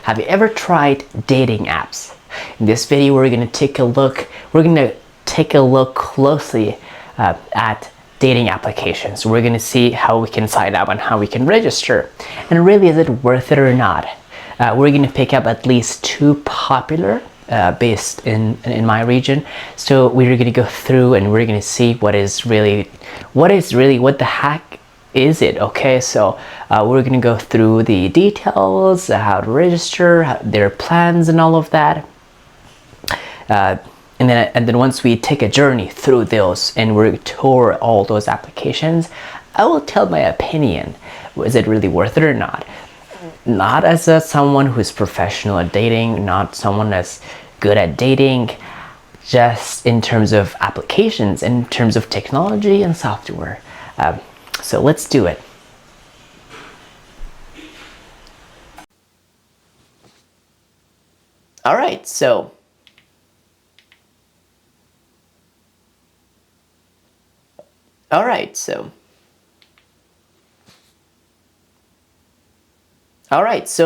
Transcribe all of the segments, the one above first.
Have you ever tried dating apps? In this video, we're gonna take a look closely at dating applications. We're gonna see how we can sign up and how we can register. And really, is it worth it or not? We're gonna pick up at least two popular based in my region. So we're gonna go through and we're gonna see what the heck is it. Okay, so we're gonna go through the details, how to register, their plans and all of that. And then once we take a journey through those and we tour all those applications, I will tell my opinion. Is it really worth it or not? Not as someone who's professional at dating, not someone that's good at dating, just in terms of applications, in terms of technology and software. So let's do it. All right, so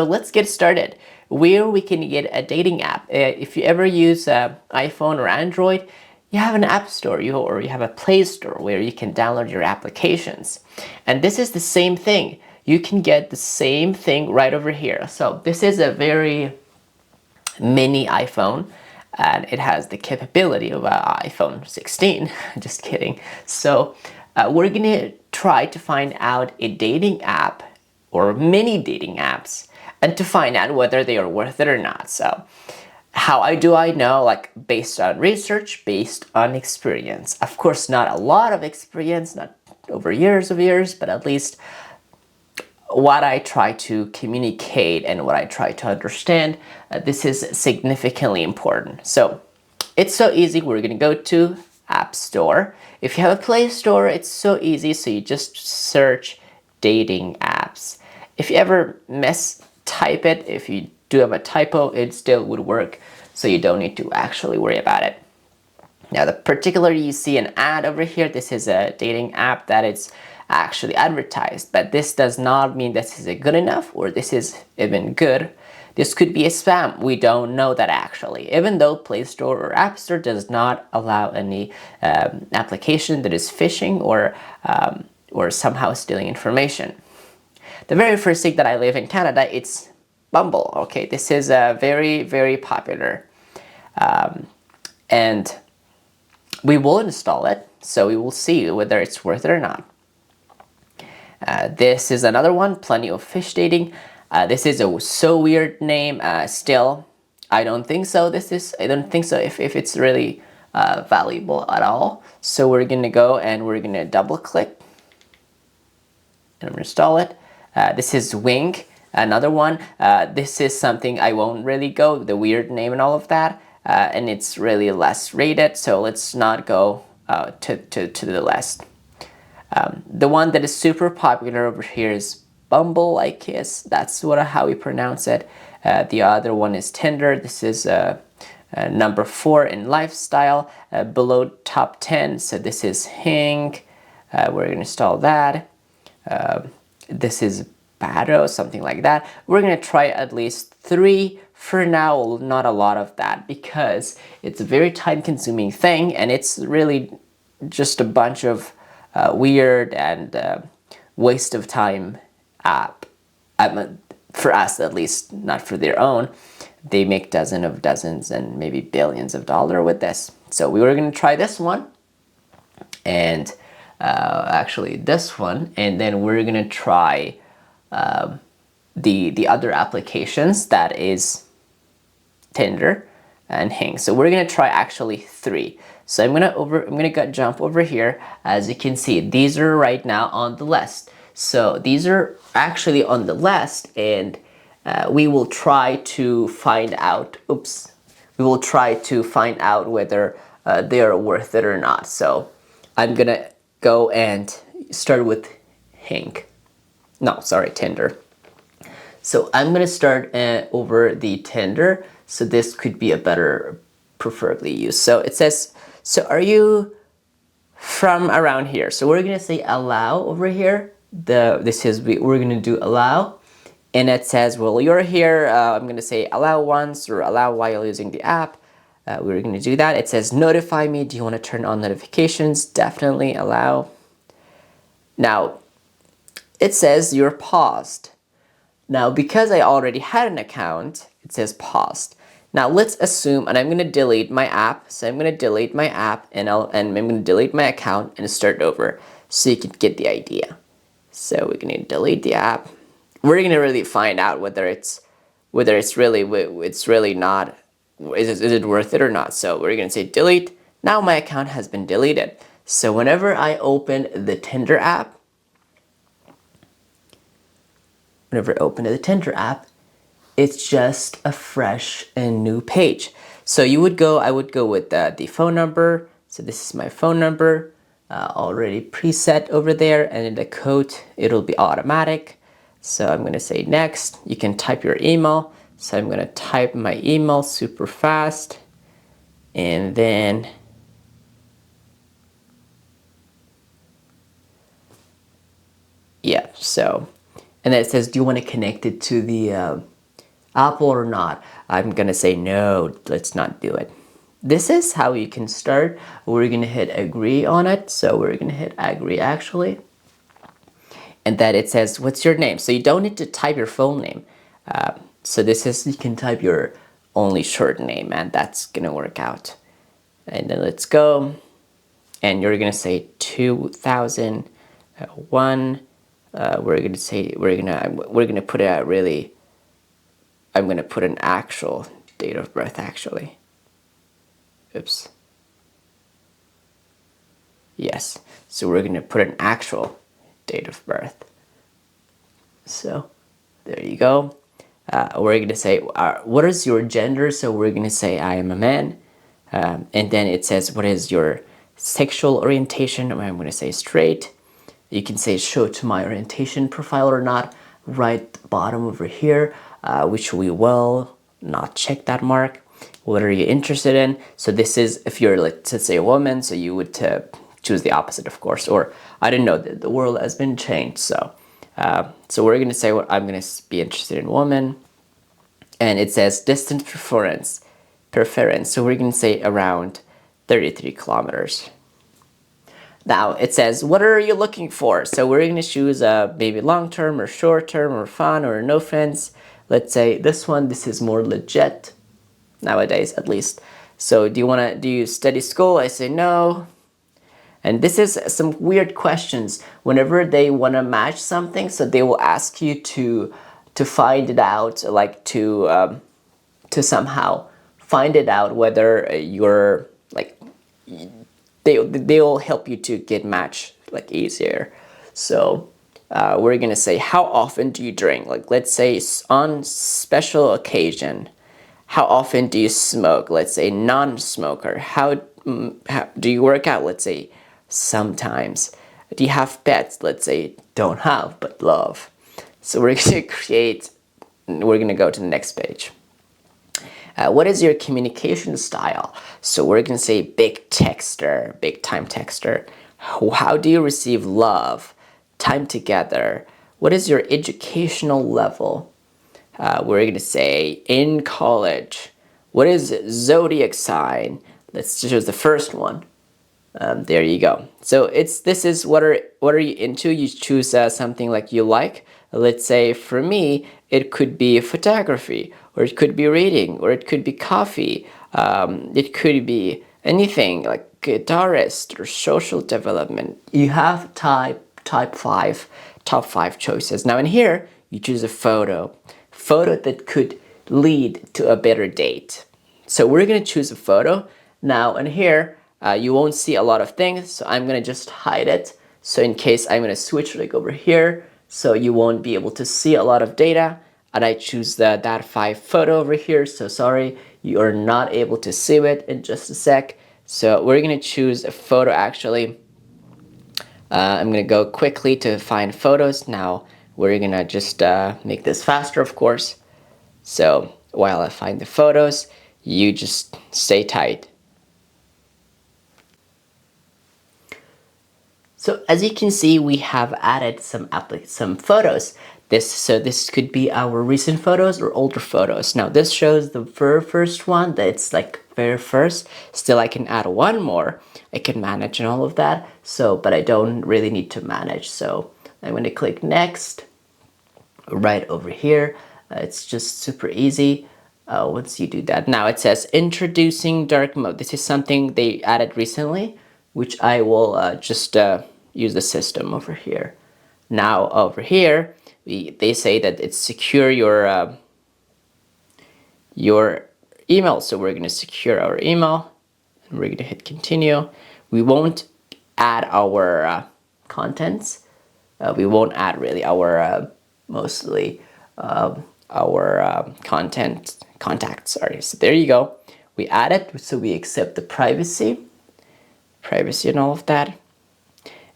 let's get started. Where we can get a dating app. If you ever use iPhone or Android, you have an app store or you have a Play Store where you can download your applications. And this is the same thing. You can get the same thing right over here. So this is a very mini iPhone, and it has the capability of an iPhone 16. Just kidding. So we're gonna try to find out a dating app or many dating apps and to find out whether they are worth it or not. So how do I know? Like, based on research, based on experience. Of course, not a lot of experience, not over years, but at least what I try to communicate and what I try to understand. This is significantly important. So it's so easy. We're gonna go to App Store. If you have a Play Store, it's so easy. So you just search dating apps. If you ever type it, if you do have a typo, it still would work. So you don't need to actually worry about it. Now, particularly you see an ad over here. This is a dating app that it's actually advertised, but this does not mean this is good enough or this is even good. This could be a spam. We don't know that actually, even though Play Store or App Store does not allow any application that is phishing or somehow stealing information. The very first thing that I live in Canada, it's Bumble. Okay, this is very, very popular. And we will install it, so we will see whether it's worth it or not. This is another one, Plenty of Fish Dating. This is a so weird name. Still, I don't think so. I don't think so if it's really valuable at all. So we're gonna go and we're gonna double click and install it. This is Wing, another one. This is something I won't really go, the weird name and all of that. And it's really less rated, so let's not go to the list. The one that is super popular over here is Bumble, I guess. That's how we pronounce it. The other one is Tinder. This is number 4 in lifestyle, below top 10. So this is Hing. We're going to install that. This is Bado, something like that. We're going to try at least 3 for now, not a lot of that, because it's a very time-consuming thing, and it's really just a bunch of weird and waste of time app. For us, at least, not for their own. They make dozens and maybe billions of dollars with this. So we were going to try this one, and actually this one, and then we're going to try the other applications, that is Tinder and Hing. So we're gonna try actually 3. So I'm gonna jump over here. As you can see, these are right now on the list. So these are actually on the list, and we will try to find out. We will try to find out whether they are worth it or not. So I'm gonna go and start with Tinder. So I'm gonna start over the Tinder. So this could be a better, preferably used. So it says, so are you from around here? So we're gonna say allow over here. We're gonna do allow, and it says, well, you're here. I'm going to say allow once or allow while using the app. We're going to do that. It says notify me. Do you want to turn on notifications? Definitely allow. Now, it says you're paused. Now, because I already had an account, it says paused. Now, let's assume, and I'm going to delete my app. So I'm going to delete my app, and I'm going to delete my account and start over so you can get the idea. So we're going to delete the app. We're going to really find out whether it's really not, is it worth it or not. So we're going to say delete. Now my account has been deleted. So whenever I open the Tinder app, it's just a fresh and new page. So I would go with the phone number. So this is my phone number, already preset over there, and in the code, it'll be automatic. So I'm gonna say next. You can type your email. So I'm gonna type my email super fast, and then yeah, so, and then it says, do you want to connect it to the Apple or not? I'm gonna say no, let's not do it. This is how you can start. We're gonna hit agree on it. So we're gonna hit agree actually. And then it says, what's your name? So you don't need to type your full name. So this is, you can type your only short name, and that's gonna work out. And then let's go. And you're gonna say 2001. We're gonna put a really, I'm gonna put an actual date of birth actually. Oops. Yes. So we're gonna put an actual date of birth. So there you go. We're gonna say, what is your gender? So we're gonna say I am a man. And then it says, what is your sexual orientation? I'm gonna say straight. You can say show to my orientation profile or not, right bottom over here, which we will not check that mark. What are you interested in? So this is if you're, let's say, a woman, so you would choose the opposite, of course. Or I don't know, the world has been changed. So so we're gonna say what I'm gonna be interested in woman, and it says distance preference. So we're gonna say around 33 kilometers. Now it says, what are you looking for? So we're going to choose maybe long term or short term or fun or no friends. Let's say this one, this is more legit nowadays at least. So do you study school? I say no. And this is some weird questions whenever they want to match something. So they will ask you to find it out, like to somehow find it out whether you're like, they'll help you to get matched like easier. So we're gonna say, how often do you drink? Like, let's say on special occasion. How often do you smoke? Let's say non-smoker. How do you work out? Let's say sometimes. Do you have pets? Let's say don't have but love. So we're gonna go to the next page. What is your communication style? So we're gonna say big texter, big time texter. How do you receive love? Time together. What is your educational level? We're gonna say in college. What is zodiac sign? Let's choose the first one. There you go. So this is what are you into? You choose something like you like. Let's say for me, it could be photography, or it could be reading, or it could be coffee. It could be anything like guitarist or social development. You have top five choices. Now in here, you choose a photo that could lead to a better date. So we're gonna choose a photo. Now in here, you won't see a lot of things, so I'm gonna just hide it. So in case I'm gonna switch like over here, so you won't be able to see a lot of data. And I choose that 5 photo over here, so sorry, you are not able to see it in just a sec. So we're gonna choose a photo actually. I'm gonna go quickly to find photos. Now we're gonna just make this faster, of course. So while I find the photos, you just stay tight. So as you can see, we have added some photos. This could be our recent photos or older photos. Now this shows the very first one, that it's like very first. Still, I can add one more. I can manage and all of that. So, but I don't really need to manage. So I'm going to click next right over here. It's just super easy. Once you do that, now it says introducing dark mode. This is something they added recently, which I will just use the system over here. Now over here, they say that it's secure your email. So we're going to secure our email, and we're going to hit continue. We won't add our contents. We won't add really our mostly our contacts. Sorry. So there you go. We add it. So we accept the privacy and all of that.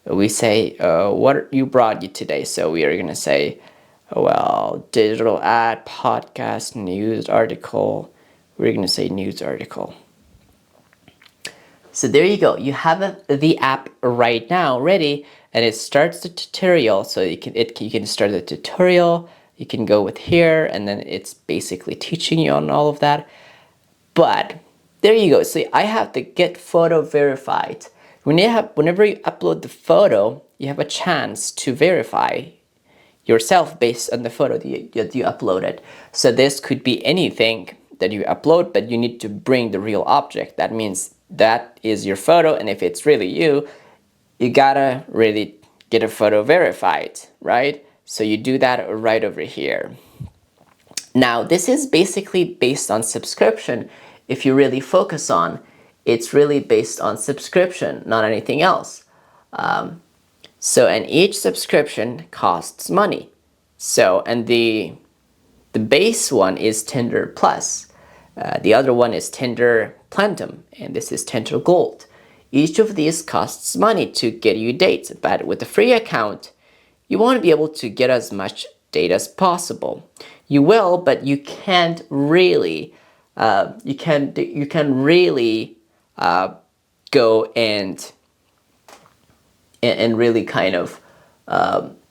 We say what you brought you today. So we are gonna say, well, digital ad, podcast, news article. We're gonna say news article. So there you go. You have the app right now ready, and it starts the tutorial. So you can start the tutorial. You can go with here, and then it's basically teaching you on all of that. But there you go. So I have to get photo verified. Whenever you upload the photo, you have a chance to verify yourself based on the photo that you uploaded. So this could be anything that you upload, but you need to bring the real object. That means that is your photo, and if it's really you, you gotta really get a photo verified, right? So you do that right over here. Now, this is basically based on subscription. If you really focus on, it's really based on subscription, not anything else. And each subscription costs money. So, and the base one is Tinder Plus. The other one is Tinder Platinum, and this is Tinder Gold. Each of these costs money to get you dates, but with the free account, you want to be able to get as much data as possible. You will, but you can't really. You can really go and really kind of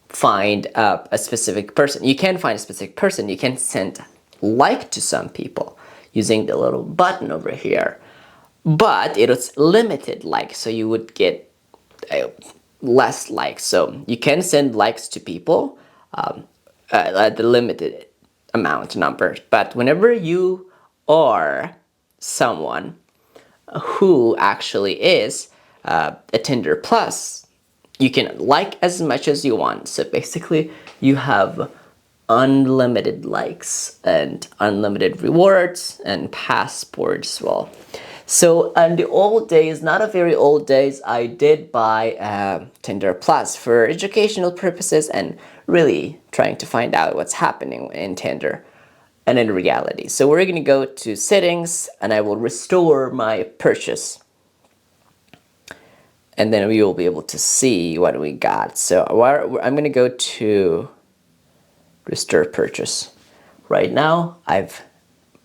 find a specific person. You can find a specific person. You can send like to some people using the little button over here, but it was limited like, so you would get less likes. So you can send likes to people at the limited amount number, but whenever you are someone who actually is a Tinder Plus, you can like as much as you want. So basically you have unlimited likes and unlimited rewards and passports as well. So in the old days, not a very old days, I did buy Tinder Plus for educational purposes and really trying to find out what's happening in Tinder and in reality. So we're going to go to settings, and I will restore my purchase. And then we will be able to see what we got. So I'm going to go to restore purchase. Right now,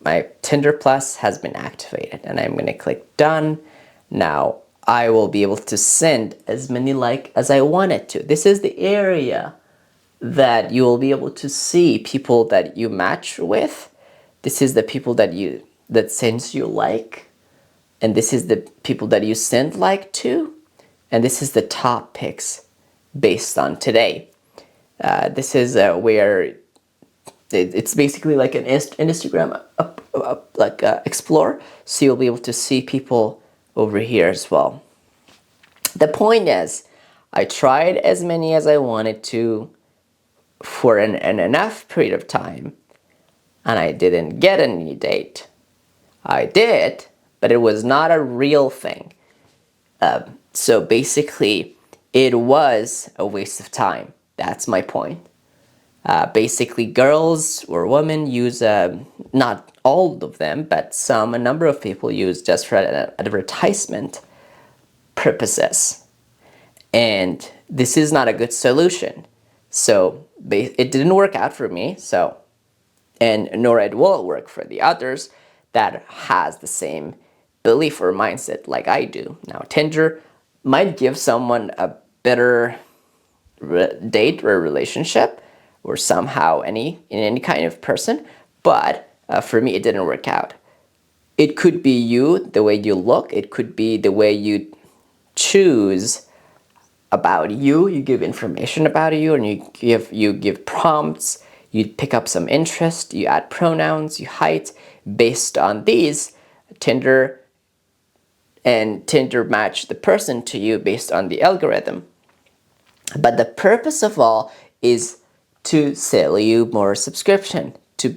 my Tinder Plus has been activated, and I'm going to click done. Now I will be able to send as many likes as I wanted to. This is the area that you will be able to see people that you match with. This is the people that sends you like, and this is the people that you send like to, and this is the top picks based on today. This is where it's basically like an Instagram explore, so you'll be able to see people over here as well. The point is, I tried as many as I wanted to for an enough period of time, and I didn't get any date. I did, but it was not a real thing. So basically, it was a waste of time. That's my point. Basically, girls or women use, not all of them, but a number of people use just for advertisement purposes. And this is not a good solution. So it didn't work out for me, and nor it will work for the others that has the same belief or mindset like I do. Now, Tinder might give someone a better date or relationship, or somehow in any kind of person, but for me it didn't work out. It could be you, the way you look, it could be the way you choose about you. You give information about you, and you give prompts, you pick up some interest, you add pronouns, you height. Based on these, Tinder match the person to you based on the algorithm. But the purpose of all is to sell you more subscription, to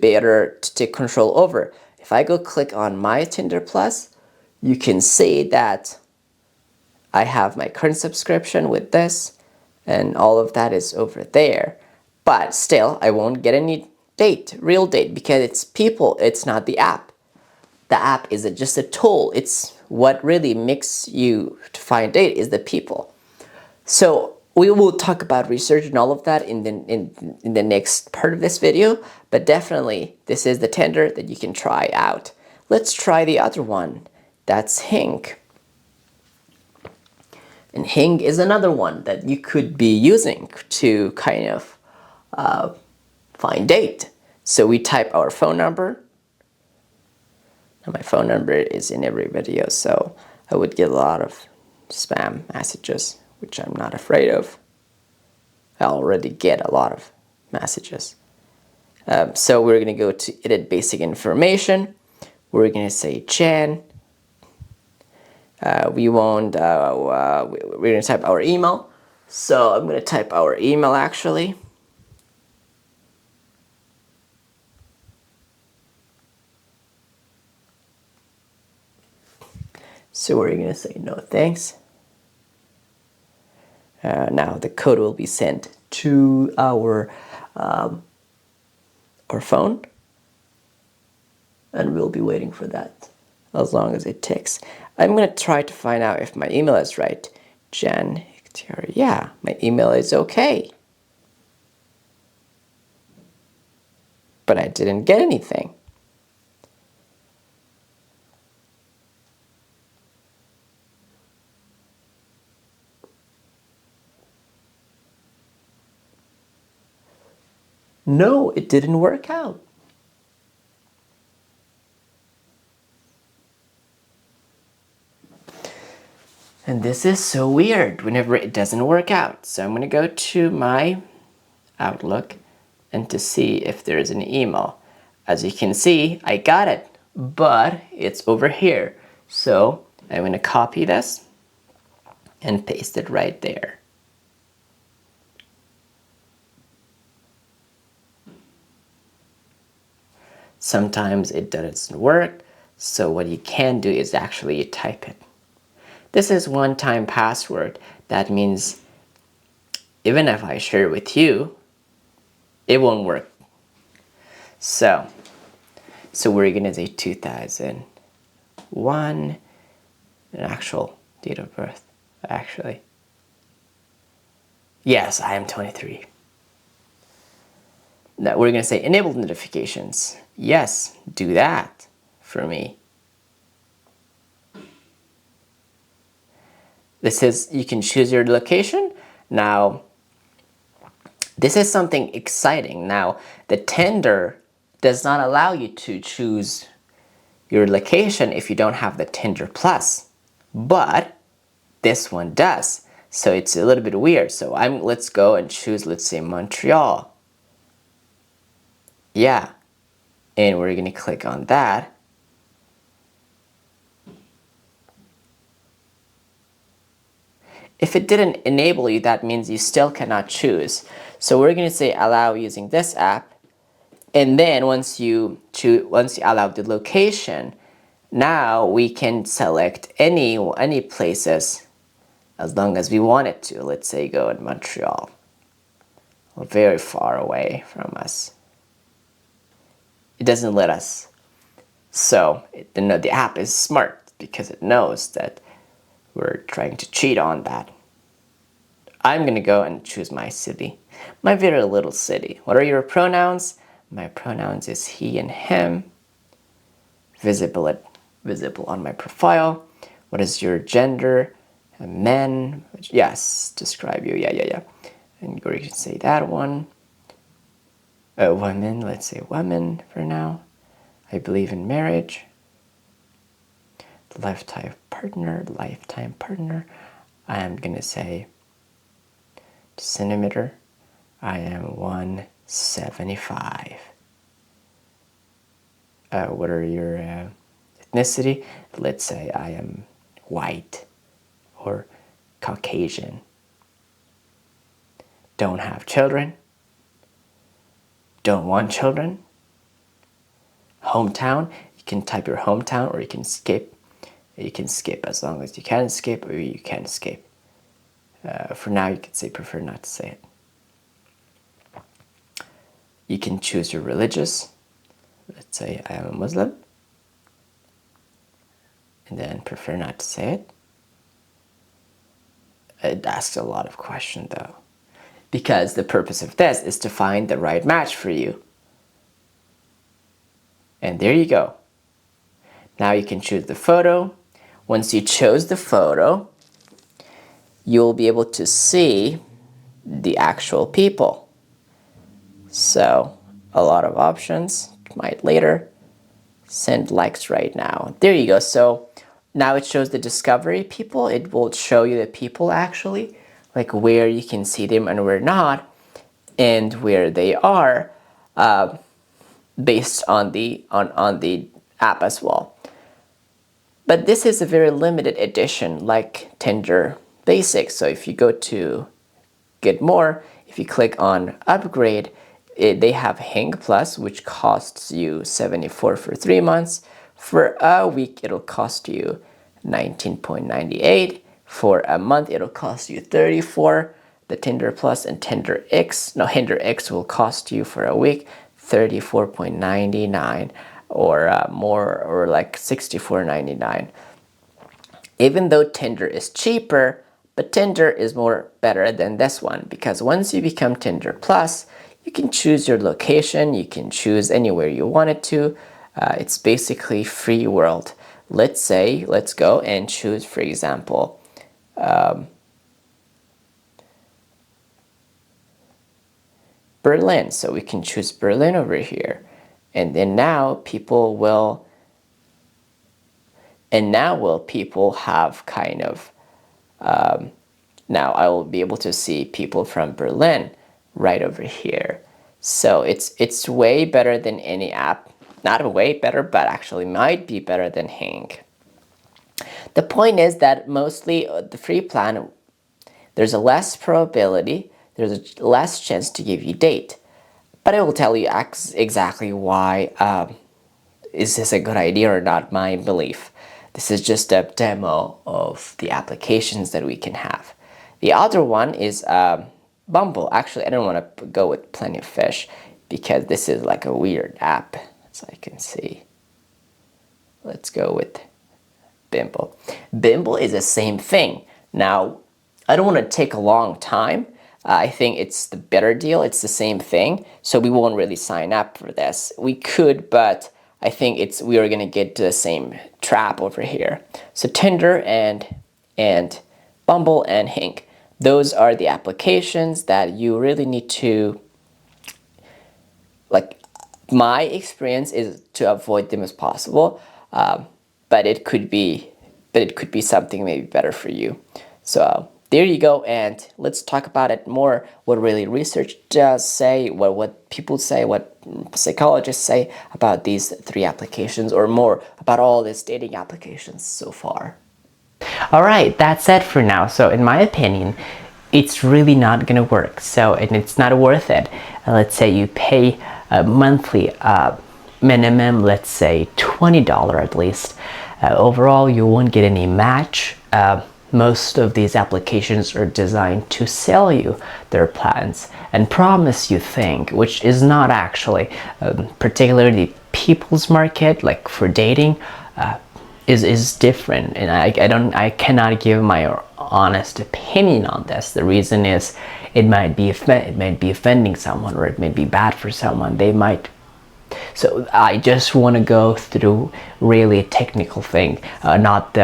take control over. If I go click on my Tinder Plus, you can see that I have my current subscription with this, and all of that is over there. But still, I won't get any real date, because it's people, it's not the app. The app is just a tool. It's what really makes you to find date is the people. So we will talk about research and all of that in the next part of this video, but definitely this is the Tinder that you can try out. Let's try the other one. That's Hing. And Hing is another one that you could be using to kind of find date. So we type our phone number. Now my phone number is in every video, so I would get a lot of spam messages, which I'm not afraid of. I already get a lot of messages. So we're going to go to edit basic information. We're going to say Jan. We're going to type our email. So I'm going to type our email actually. So we're going to say no thanks. Now the code will be sent to our phone, and we'll be waiting for that as long as it takes. I'm going to try to find out if my email is right. Jan, yeah, my email is okay. But I didn't get anything. No, it didn't work out. And this is so weird whenever it doesn't work out. So I'm going to go to my Outlook and to see if there is an email. As you can see, I got it, but it's over here. So I'm going to copy this and paste it right there. Sometimes it doesn't work, so what you can do is actually type it. This is one-time password. That means even if I share it with you, it won't work. So we're gonna say 2001, an actual date of birth, actually. Yes, I am 23. Now we're gonna say enable notifications. Yes, do that for me. This is, you can choose your location. Now, this is something exciting. Now, the Tinder does not allow you to choose your location if you don't have the Tinder Plus, but this one does. So it's a little bit weird. So let's go and choose, let's say Montreal. Yeah, and we're gonna click on that. If it didn't enable you, that means you still cannot choose. So we're going to say allow using this app. And then once you allow the location, now we can select any places as long as we want it to. Let's say go in Montreal. Very far away from us. It doesn't let us. So the app is smart because it knows that we're trying to cheat on that. I'm gonna go and choose my city, my very little city. What are your pronouns? My pronouns is he and him. Visible on my profile. What is your gender? Men. Yes, describe you. Yeah. And you can say that one. Women, let's say women for now. I believe in marriage. Lifetime partner. I am gonna say centimeter. I am 175. What are your ethnicity? Let's say I am white or Caucasian. Don't have children. Don't want children. Hometown, you can type your hometown or you can skip. You can skip as long as you can skip or you can skip. For now, you could say prefer not to say it. You can choose your religious. Let's say I am a Muslim. And then prefer not to say it. It asks a lot of questions though. Because the purpose of this is to find the right match for you. And there you go. Now you can choose the photo. Once you chose the photo, you'll be able to see the actual people. So, a lot of options. Might later. Send likes right now. There you go. So, now it shows the discovery people. It will show you the people actually, like where you can see them and where not, and where they are, based on the app as well. But this is a very limited edition, like Tinder Basic. So if you go to get more, if you click on upgrade, they have Hang Plus, which costs you $74 for 3 months. For a week, it'll cost you $19.98. For a month, it'll cost you $34. The Tinder Plus and Tinder X will cost you for a week $34.99 or more, or like $64.99. Even though Tinder is cheaper, but Tinder is more better than this one, because once you become Tinder Plus, you can choose your location, you can choose anywhere you want it to. It's basically free world. Let's go and choose, for example, Berlin. So we can choose Berlin over here. And then now people will have kind of, now I will be able to see people from Berlin right over here. So it's way better than any app. Not way better, but actually might be better than Hang. The point is that mostly the free plan, there's a less probability, there's a less chance to give you date. But I will tell you exactly why, is this a good idea or not, my belief. This is just a demo of the applications that we can have. The other one is Bumble. Actually, I don't want to go with Plenty of Fish because this is like a weird app, as I can see. Let's go with Bumble. Bumble is the same thing. Now, I don't want to take a long time. I think it's the better deal. It's the same thing. So we won't really sign up for this. We could, but I think we are going to get to the same trap over here. So Tinder and Bumble and Hang. Those are the applications that you really need to, like, my experience is to avoid them as possible. But it could be something maybe better for you. So there you go, and let's talk about it more. What really research does say, what people say, what psychologists say about these 3 applications, or more about all these dating applications so far. All right, that's it for now. So in my opinion, it's really not gonna work. So, and it's not worth it. Let's say you pay a monthly minimum, let's say $20 at least. Overall, you won't get any match. Most of these applications are designed to sell you their plans and promise you things, which is not actually, particularly people's market, like for dating, is different. And I cannot give my honest opinion on this. The reason is it might be offending someone, or it may be bad for someone. So I just want to go through really a technical thing, not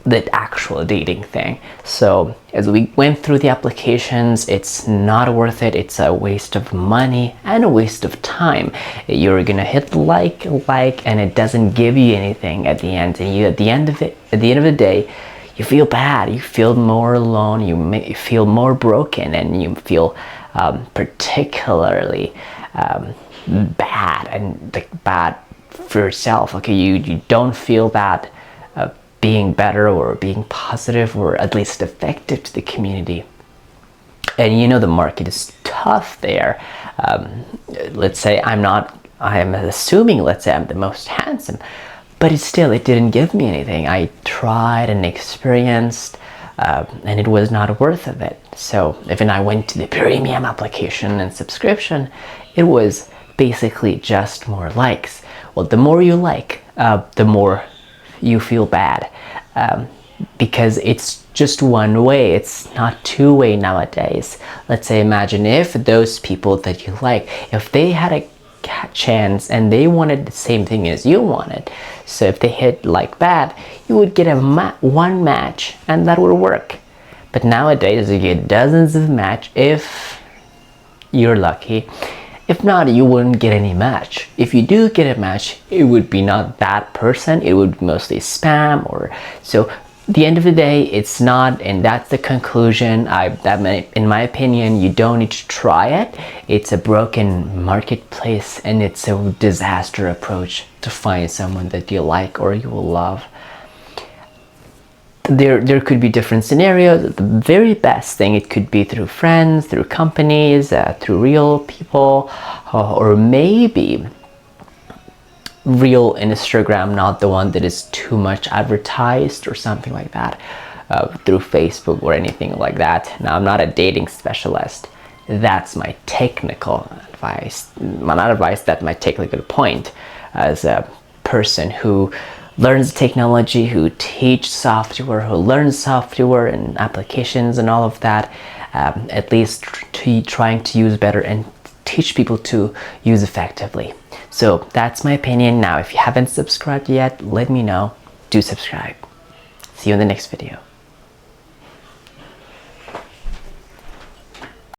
the actual dating thing. So as we went through the applications, it's not worth it. It's a waste of money and a waste of time. You're gonna hit like, and it doesn't give you anything at the end. And you, at the end of the day, you feel bad. You feel more alone. You feel more broken, and you feel particularly bad, and like bad for yourself. Okay, you don't feel bad being better or being positive or at least effective to the community. And you know, the market is tough there. Let's say I'm assuming, let's say I'm the most handsome, but it didn't give me anything. I tried and experienced, and it was not worth of it. So even I went to the premium application and subscription, it was basically just more likes. Well, the more you like, the more you feel bad, because it's just one way. It's not two-way nowadays. Let's say, imagine if those people that you like, if they had a chance and they wanted the same thing as you wanted, so if they hit like bad, you would get one match and that would work. But nowadays you get dozens of match if you're lucky. If not, you wouldn't get any match. If you do get a match, it would be not that person. It would be mostly spam. Or so at the end of the day, it's not, and that's the conclusion. In my opinion, you don't need to try it. It's a broken marketplace, and it's a disaster approach to find someone that you like or you will love. There could be different scenarios. The very best thing, it could be through friends, through companies, through real people, or maybe real Instagram, not the one that is too much advertised or something like that, through Facebook or anything like that. Now, I'm not a dating specialist. That's my technical advice. Not advice, that's my technical point as a person who learns technology, who teaches software, who learns software and applications and all of that, at least trying to use better and teach people to use effectively. So that's my opinion. Now, if you haven't subscribed yet, let me know. Do subscribe. See you in the next video.